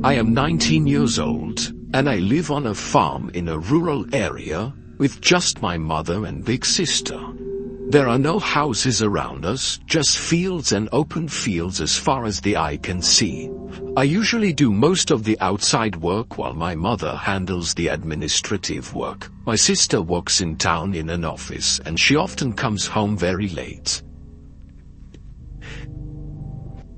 I am 19 years old, and I live on a farm in a rural area, with just my mother and big sister. There are no houses around us, just fields and open fields as far as the eye can see. I usually do most of the outside work while my mother handles the administrative work. My sister works in town in an office and she often comes home very late.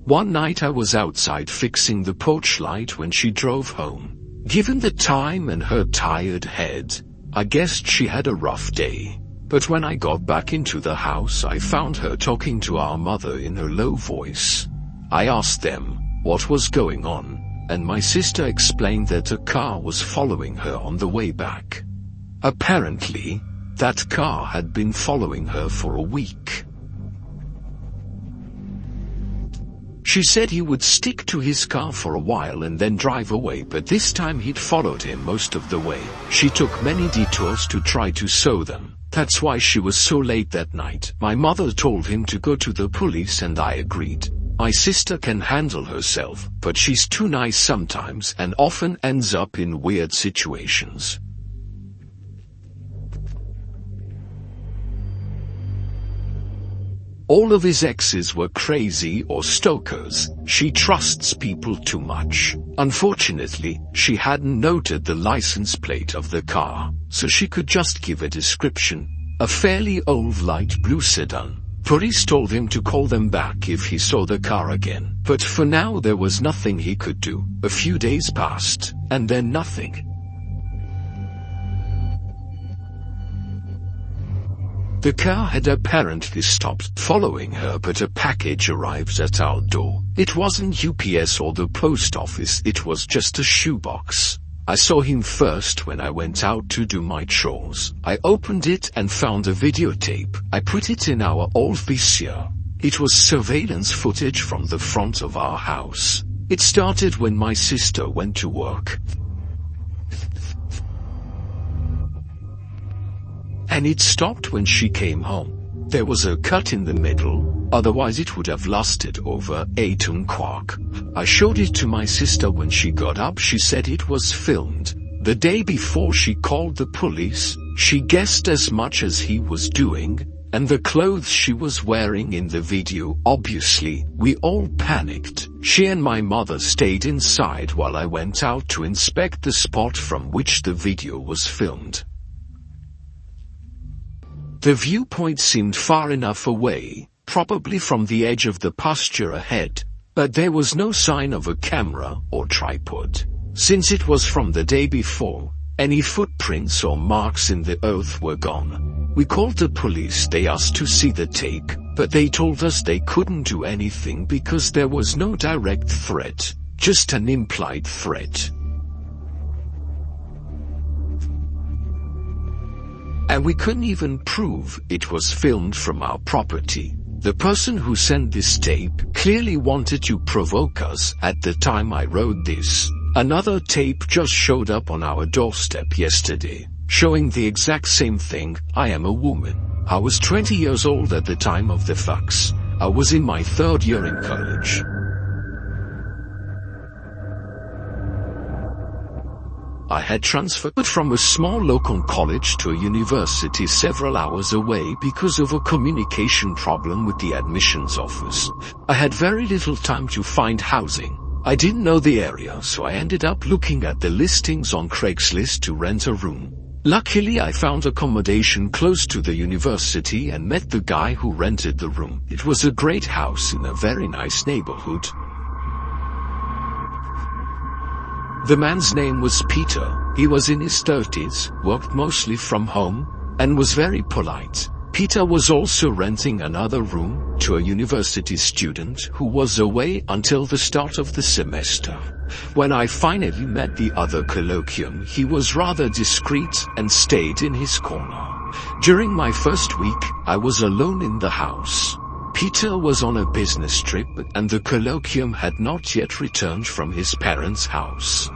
One night I was outside fixing the porch light when she drove home. Given the time and her tired head, I guessed she had a rough day. But when I got back into the house, I found her talking to our mother in a low voice. I asked them what was going on, and my sister explained that a car was following her on the way back. Apparently, that car had been following her for a week. She said he would stick to his car for a while and then drive away, but this time he'd followed him most of the way. She took many detours to try to sew them. That's why she was so late that night. My mother told him to go to the police and I agreed. My sister can handle herself, but she's too nice sometimes and often ends up in weird situations. All of his exes were crazy or stalkers. She trusts people too much. Unfortunately, she hadn't noted the license plate of the car, so she could just give a description. A fairly old light blue sedan. Police told him to call them back if he saw the car again. But for now there was nothing he could do. A few days passed, and then nothing. The car had apparently stopped following her, but a package arrived at our door. It wasn't UPS or the post office, it was just a shoebox. I saw him first when I went out to do my chores. I opened it and found a videotape. I put it in our old VCR. It was surveillance footage from the front of our house. It started when my sister went to work. And it stopped when she came home. There was a cut in the middle, otherwise it would have lasted over 8 hours. I showed it to my sister when she got up. She said it was filmed. The day before she called the police, she guessed as much as he was doing, and the clothes she was wearing in the video. Obviously, we all panicked. She and my mother stayed inside while I went out to inspect the spot from which the video was filmed. The viewpoint seemed far enough away, probably from the edge of the pasture ahead, but there was no sign of a camera or tripod. Since it was from the day before, any footprints or marks in the earth were gone. We called the police. They asked to see the tape, but they told us they couldn't do anything because there was no direct threat, just an implied threat. And we couldn't even prove it was filmed from our property. The person who sent this tape clearly wanted to provoke us. At the time I wrote this, another tape just showed up on our doorstep yesterday, showing the exact same thing. I am a woman. I was 20 years old at the time of the fax. I was in my 3rd year in college. I had transferred from a small local college to a university several hours away because of a communication problem with the admissions office. I had very little time to find housing. I didn't know the area, so I ended up looking at the listings on Craigslist to rent a room. Luckily, I found accommodation close to the university and met the guy who rented the room. It was a great house in a very nice neighborhood. The man's name was Peter. He was in his 30s, worked mostly from home, and was very polite. Peter was also renting another room to a university student who was away until the start of the semester. When I finally met the other colloquium, he was rather discreet and stayed in his corner. During my first week, I was alone in the house. Peter was on a business trip, and the colloquium had not yet returned from his parents' house.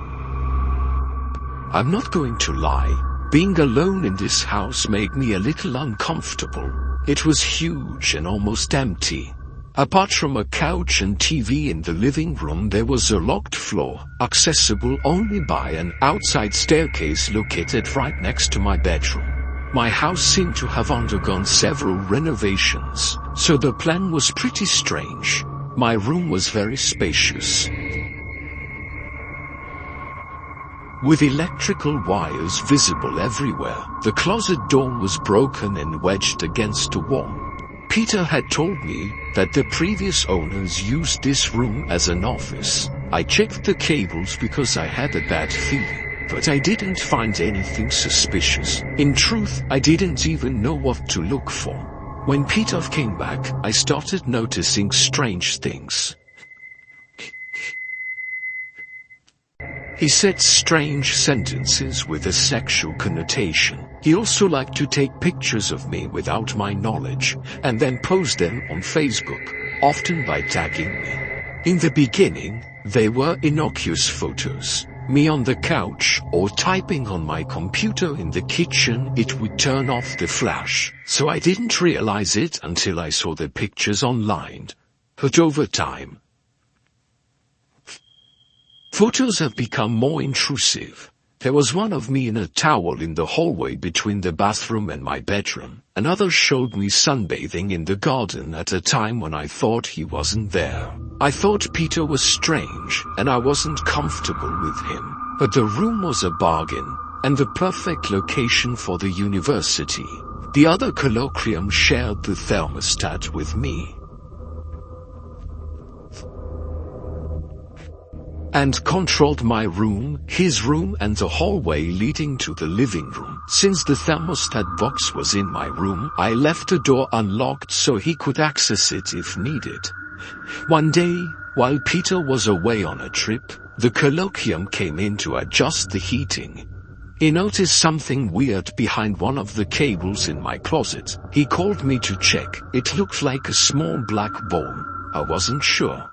I'm not going to lie, being alone in this house made me a little uncomfortable. It was huge and almost empty. Apart from a couch and TV in the living room, there was a locked floor, accessible only by an outside staircase located right next to my bedroom. My house seemed to have undergone several renovations, so the plan was pretty strange. My room was very spacious, with electrical wires visible everywhere. The closet door was broken and wedged against a wall. Peter had told me that the previous owners used this room as an office. I checked the cables because I had a bad feeling, but I didn't find anything suspicious. In truth, I didn't even know what to look for. When Peter came back, I started noticing strange things. He said strange sentences with a sexual connotation. He also liked to take pictures of me without my knowledge, and then post them on Facebook, often by tagging me. In the beginning, they were innocuous photos. Me on the couch, or typing on my computer in the kitchen. It would turn off the flash, so I didn't realize it until I saw the pictures online. But over time, photos have become more intrusive. There was one of me in a towel in the hallway between the bathroom and my bedroom. Another showed me sunbathing in the garden at a time when I thought he wasn't there. I thought Peter was strange, and I wasn't comfortable with him. But the room was a bargain, and the perfect location for the university. The other colloquium shared the thermostat with me, and controlled my room, his room, and the hallway leading to the living room. Since the thermostat box was in my room, I left the door unlocked so he could access it if needed. One day, while Peter was away on a trip, the colloquium came in to adjust the heating. He noticed something weird behind one of the cables in my closet. He called me to check. It looked like a small black ball. I wasn't sure,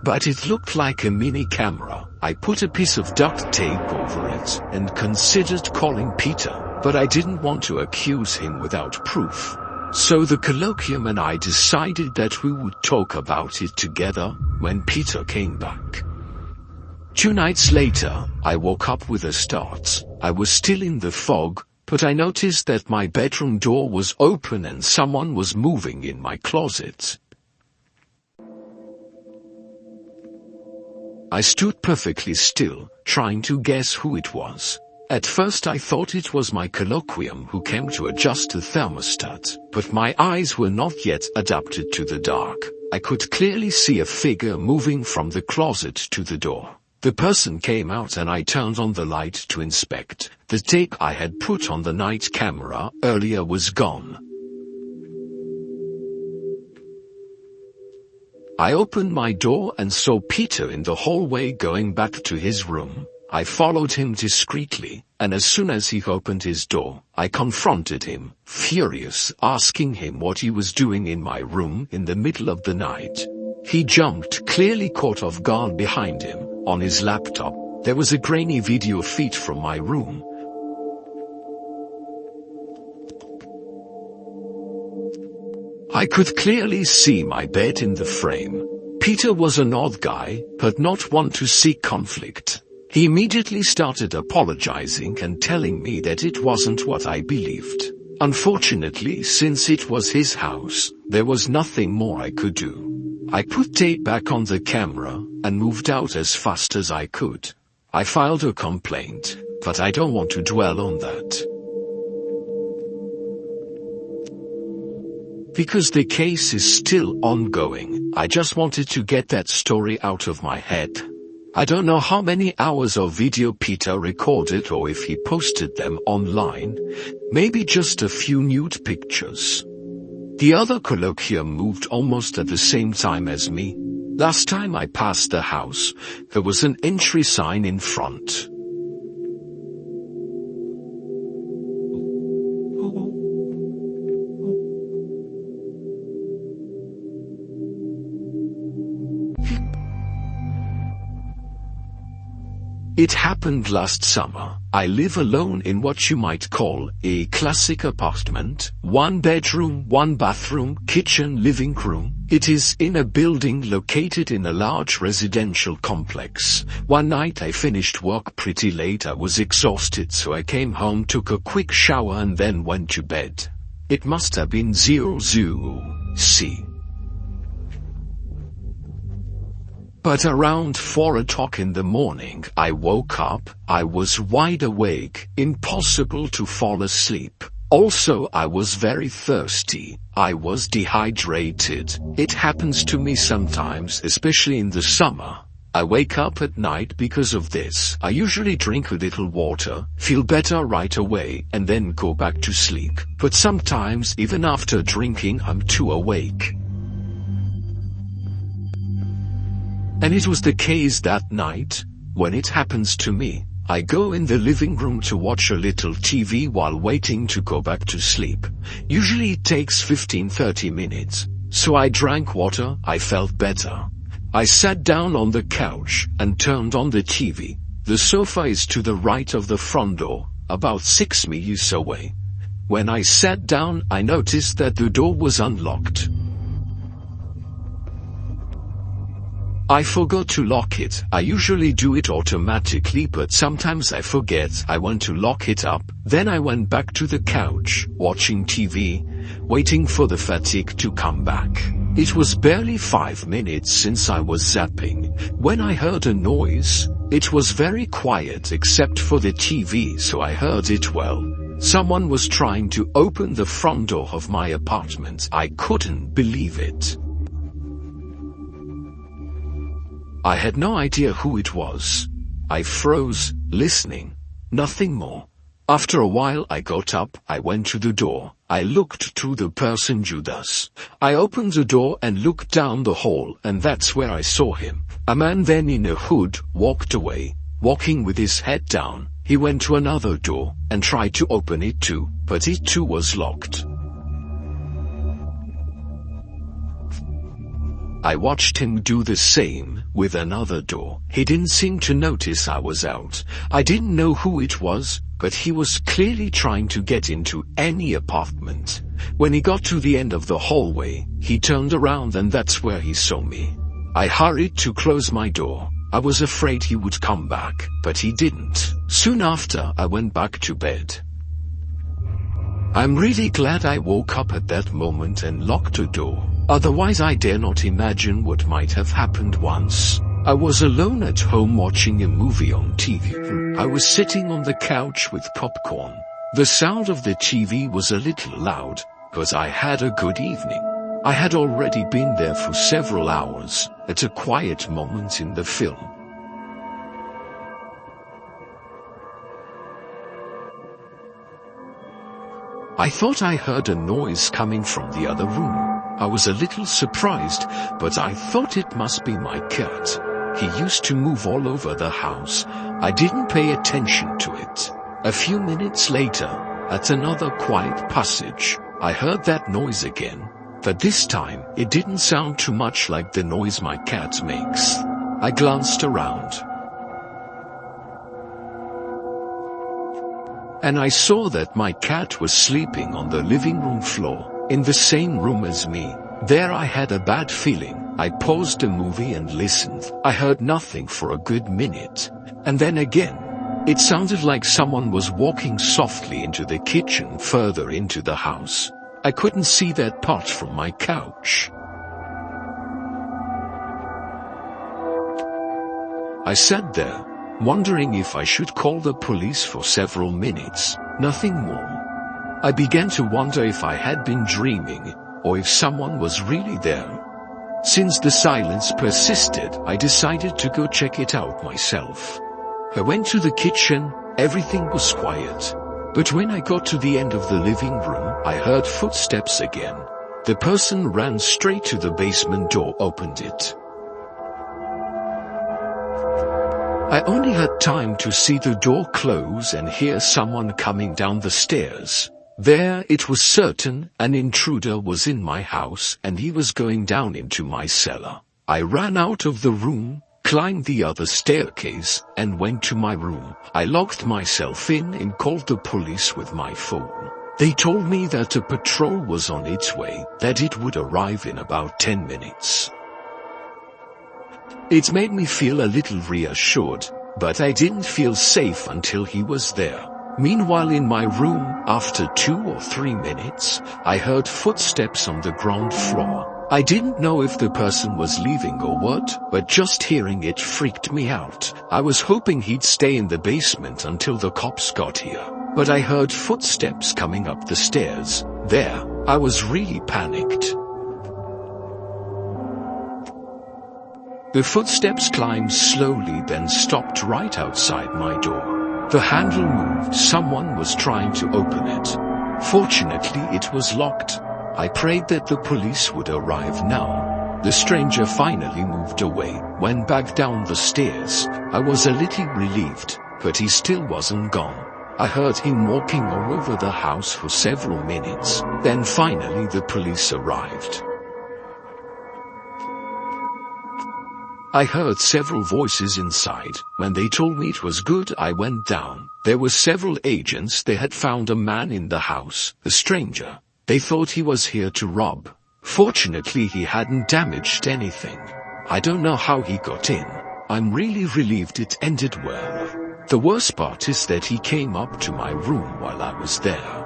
but it looked like a mini camera. I put a piece of duct tape over it and considered calling Peter, but I didn't want to accuse him without proof. So the colloquium and I decided that we would talk about it together when Peter came back. 2 nights later, I woke up with a start. I was still in the fog, but I noticed that my bedroom door was open and someone was moving in my closet. I stood perfectly still, trying to guess who it was. At first I thought it was my colloquium who came to adjust the thermostat, but my eyes were not yet adapted to the dark. I could clearly see a figure moving from the closet to the door. The person came out and I turned on the light to inspect. The tape I had put on the night camera earlier was gone. I opened my door and saw Peter in the hallway going back to his room. I followed him discreetly, and as soon as he opened his door, I confronted him, furious, asking him what he was doing in my room in the middle of the night. He jumped, clearly caught off guard. Behind him, on his laptop, there was a grainy video feed from my room. I could clearly see my bed in the frame. Peter was an odd guy, but not one to seek conflict. He immediately started apologizing and telling me that it wasn't what I believed. Unfortunately, since it was his house, there was nothing more I could do. I put tape back on the camera and moved out as fast as I could. I filed a complaint, but I don't want to dwell on that, because the case is still ongoing. I just wanted to get that story out of my head. I don't know how many hours of video Peter recorded or if he posted them online. Maybe just a few nude pictures. The other colloquium moved almost at the same time as me. Last time I passed the house, there was an entry sign in front. It happened last summer. I live alone in what you might call a classic apartment. 1 bedroom, 1 bathroom, kitchen, living room. It is in a building located in a large residential complex. One night I finished work pretty late. I was exhausted, so I came home, took a quick shower and then went to bed. It must have been 00 C. But around 4 o'clock in the morning, I woke up. I was wide awake, impossible to fall asleep. Also, I was very thirsty. I was dehydrated. It happens to me sometimes, especially in the summer. I wake up at night because of this. I usually drink a little water, feel better right away, and then go back to sleep. But sometimes, even after drinking, I'm too awake. And it was the case that night. When it happens to me, I go in the living room to watch a little TV while waiting to go back to sleep. Usually it takes 15-30 minutes. So I drank water, I felt better. I sat down on the couch and turned on the TV. The sofa is to the right of the front door, about 6 meters away. When I sat down, I noticed that the door was unlocked. I forgot to lock it. I usually do it automatically, but sometimes I forget. I want to lock it up. Then I went back to the couch, watching TV, waiting for the fatigue to come back. It was barely 5 minutes since I was zapping when I heard a noise. It was very quiet except for the TV, so I heard it well. Someone was trying to open the front door of my apartment. I couldn't believe it. I had no idea who it was. I froze, listening. Nothing more. After a while I got up, I went to the door. I looked through the person Judas. I opened the door and looked down the hall, and that's where I saw him. A man then in a hood walked away, walking with his head down. He went to another door and tried to open it too, but it too was locked. I watched him do the same with another door. He didn't seem to notice I was out. I didn't know who it was, but he was clearly trying to get into any apartment. When he got to the end of the hallway, he turned around and that's where he saw me. I hurried to close my door. I was afraid he would come back, but he didn't. Soon after, I went back to bed. I'm really glad I woke up at that moment and locked the door. Otherwise I dare not imagine what might have happened once. I was alone at home watching a movie on TV. I was sitting on the couch with popcorn. The sound of the TV was a little loud, but I had a good evening. I had already been there for several hours, at a quiet moment in the film. I thought I heard a noise coming from the other room. I was a little surprised, but I thought it must be my cat. He used to move all over the house. I didn't pay attention to it. A few minutes later, at another quiet passage, I heard that noise again, but this time it didn't sound too much like the noise my cat makes. I glanced around, and I saw that my cat was sleeping on the living room floor, in the same room as me. There I had a bad feeling. I paused the movie and listened. I heard nothing for a good minute. And then again, it sounded like someone was walking softly into the kitchen further into the house. I couldn't see that part from my couch. I sat there, wondering if I should call the police for several minutes. Nothing more. I began to wonder if I had been dreaming, or if someone was really there. Since the silence persisted, I decided to go check it out myself. I went to the kitchen, everything was quiet. But when I got to the end of the living room, I heard footsteps again. The person ran straight to the basement door, opened it. I only had time to see the door close and hear someone coming down the stairs. There, it was certain, an intruder was in my house and he was going down into my cellar. I ran out of the room, climbed the other staircase, and went to my room. I locked myself in and called the police with my phone. They told me that a patrol was on its way, that it would arrive in about 10 minutes. It made me feel a little reassured, but I didn't feel safe until he was there. Meanwhile, in my room, after 2 or 3 minutes, I heard footsteps on the ground floor. I didn't know if the person was leaving or what, but just hearing it freaked me out. I was hoping he'd stay in the basement until the cops got here, but I heard footsteps coming up the stairs. There, I was really panicked. The footsteps climbed slowly, then stopped right outside my door. The handle moved. Someone was trying to open it. Fortunately, it was locked. I prayed that the police would arrive now. The stranger finally moved away, went back down the stairs. I was a little relieved, but he still wasn't gone. I heard him walking all over the house for several minutes. Then finally the police arrived. I heard several voices inside. When they told me it was good, I went down. There were several agents. They had found a man in the house, a stranger. They thought he was here to rob. Fortunately, he hadn't damaged anything. I don't know how he got in. I'm really relieved it ended well. The worst part is that he came up to my room while I was there.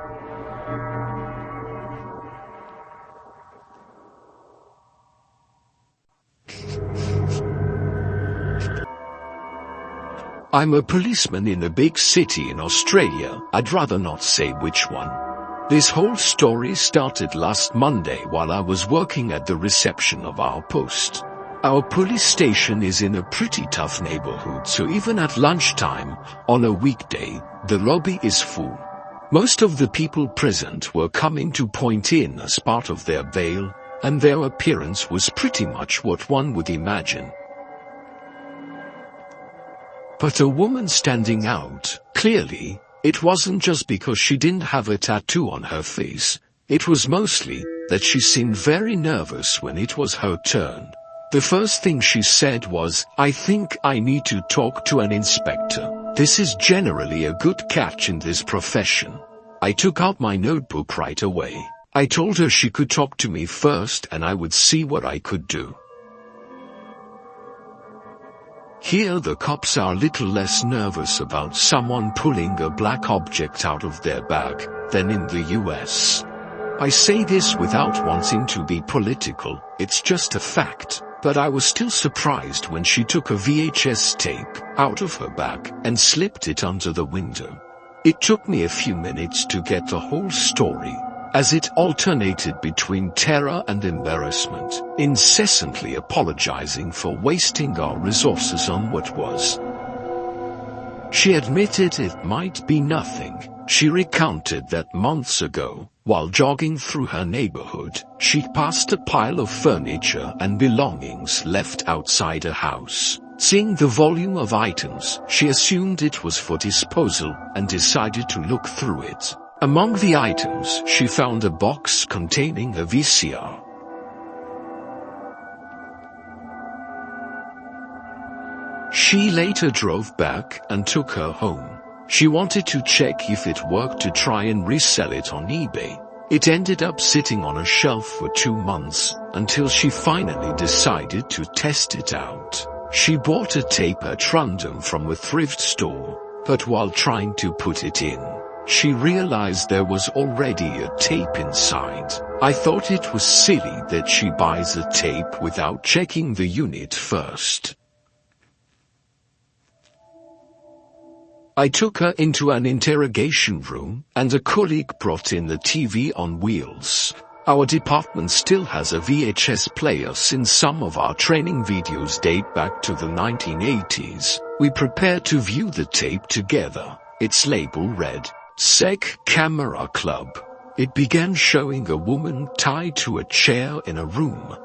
I'm a policeman in a big city in Australia. I'd rather not say which one. This whole story started last Monday while I was working at the reception of our post. Our police station is in a pretty tough neighborhood, so even at lunchtime, on a weekday, the lobby is full. Most of the people present were coming to point in as part of their bail, and their appearance was pretty much what one would imagine. But a woman standing out, clearly, it wasn't just because she didn't have a tattoo on her face. It was mostly that she seemed very nervous when it was her turn. The first thing she said was, "I think I need to talk to an inspector." This is generally a good catch in this profession. I took out my notebook right away. I told her she could talk to me first and I would see what I could do. Here the cops are a little less nervous about someone pulling a black object out of their bag than in the US. I say this without wanting to be political, it's just a fact, but I was still surprised when she took a VHS tape out of her bag and slipped it under the window. It took me a few minutes to get the whole story, as it alternated between terror and embarrassment, incessantly apologizing for wasting our resources on what was. She admitted it might be nothing. She recounted that months ago, while jogging through her neighborhood, she passed a pile of furniture and belongings left outside a house. Seeing the volume of items, she assumed it was for disposal and decided to look through it. Among the items, she found a box containing a VCR. She later drove back and took her home. She wanted to check if it worked to try and resell it on eBay. It ended up sitting on a shelf for 2 months, until she finally decided to test it out. She bought a tape at random from a thrift store, but while trying to put it in, she realized there was already a tape inside. I thought it was silly that she buys a tape without checking the unit first. I took her into an interrogation room, and a colleague brought in the TV on wheels. Our department still has a VHS player since some of our training videos date back to the 1980s. We prepared to view the tape together. Its label read, "Sec Camera Club." It began showing a woman tied to a chair in a room.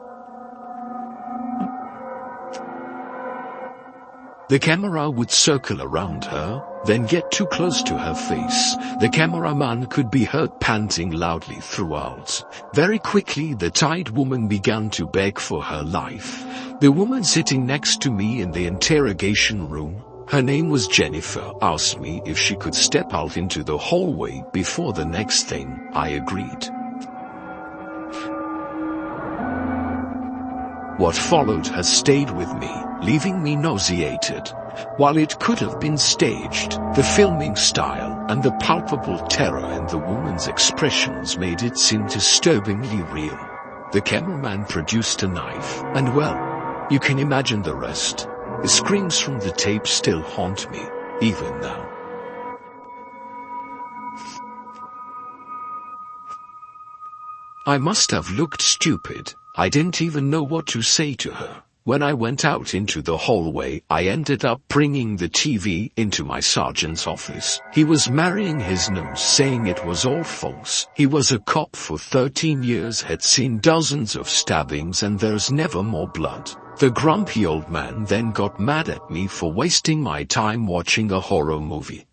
The camera would circle around her, then get too close to her face. The cameraman could be heard panting loudly throughout. Very quickly, the tired woman began to beg for her life. The woman sitting next to me in the interrogation room, her name was Jennifer, asked me if she could step out into the hallway before the next thing. I agreed. What followed has stayed with me, leaving me nauseated. While it could have been staged, the filming style and the palpable terror in the woman's expressions made it seem disturbingly real. The cameraman produced a knife, and well, you can imagine the rest. The screams from the tape still haunt me, even now. I must have looked stupid. I didn't even know what to say to her. When I went out into the hallway, I ended up bringing the TV into my sergeant's office. He was marrying his nose, saying it was all false. He was a cop for 13 years, had seen dozens of stabbings, and there's never more blood. The grumpy old man then got mad at me for wasting my time watching a horror movie.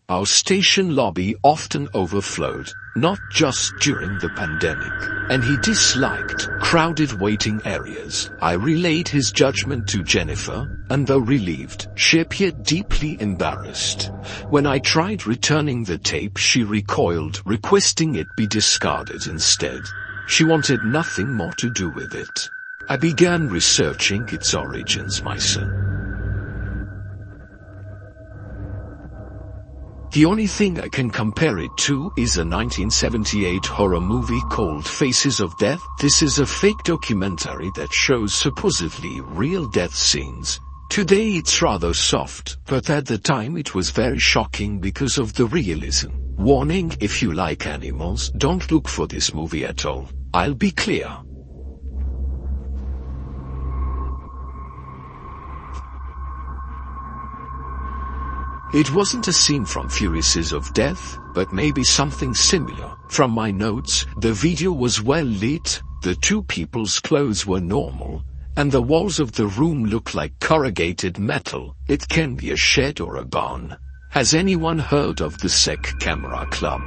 Our station lobby often overflowed, not just during the pandemic, and he disliked crowded waiting areas. I relayed his judgment to Jennifer, and though relieved, she appeared deeply embarrassed. When I tried returning the tape, she recoiled, requesting it be discarded instead. She wanted nothing more to do with it. I began researching its origins myself. The only thing I can compare it to is a 1978 horror movie called Faces of Death. This is a fake documentary that shows supposedly real death scenes. Today it's rather soft, but at the time it was very shocking because of the realism. Warning: if you like animals, don't look for this movie at all. I'll be clear. It wasn't a scene from Faces of Death, but maybe something similar. From my notes, the video was well lit, the two people's clothes were normal, and the walls of the room looked like corrugated metal. It can be a shed or a barn. Has anyone heard of the Sec Camera Club?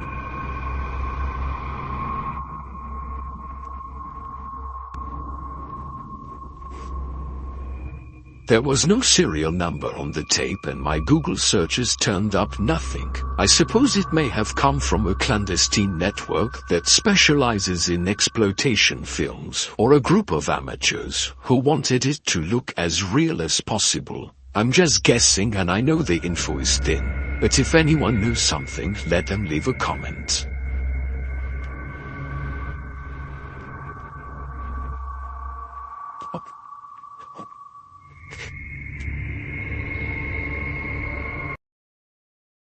There was no serial number on the tape, and my Google searches turned up nothing. I suppose it may have come from a clandestine network that specializes in exploitation films, or a group of amateurs who wanted it to look as real as possible. I'm just guessing, and I know the info is thin, but if anyone knows something, let them leave a comment.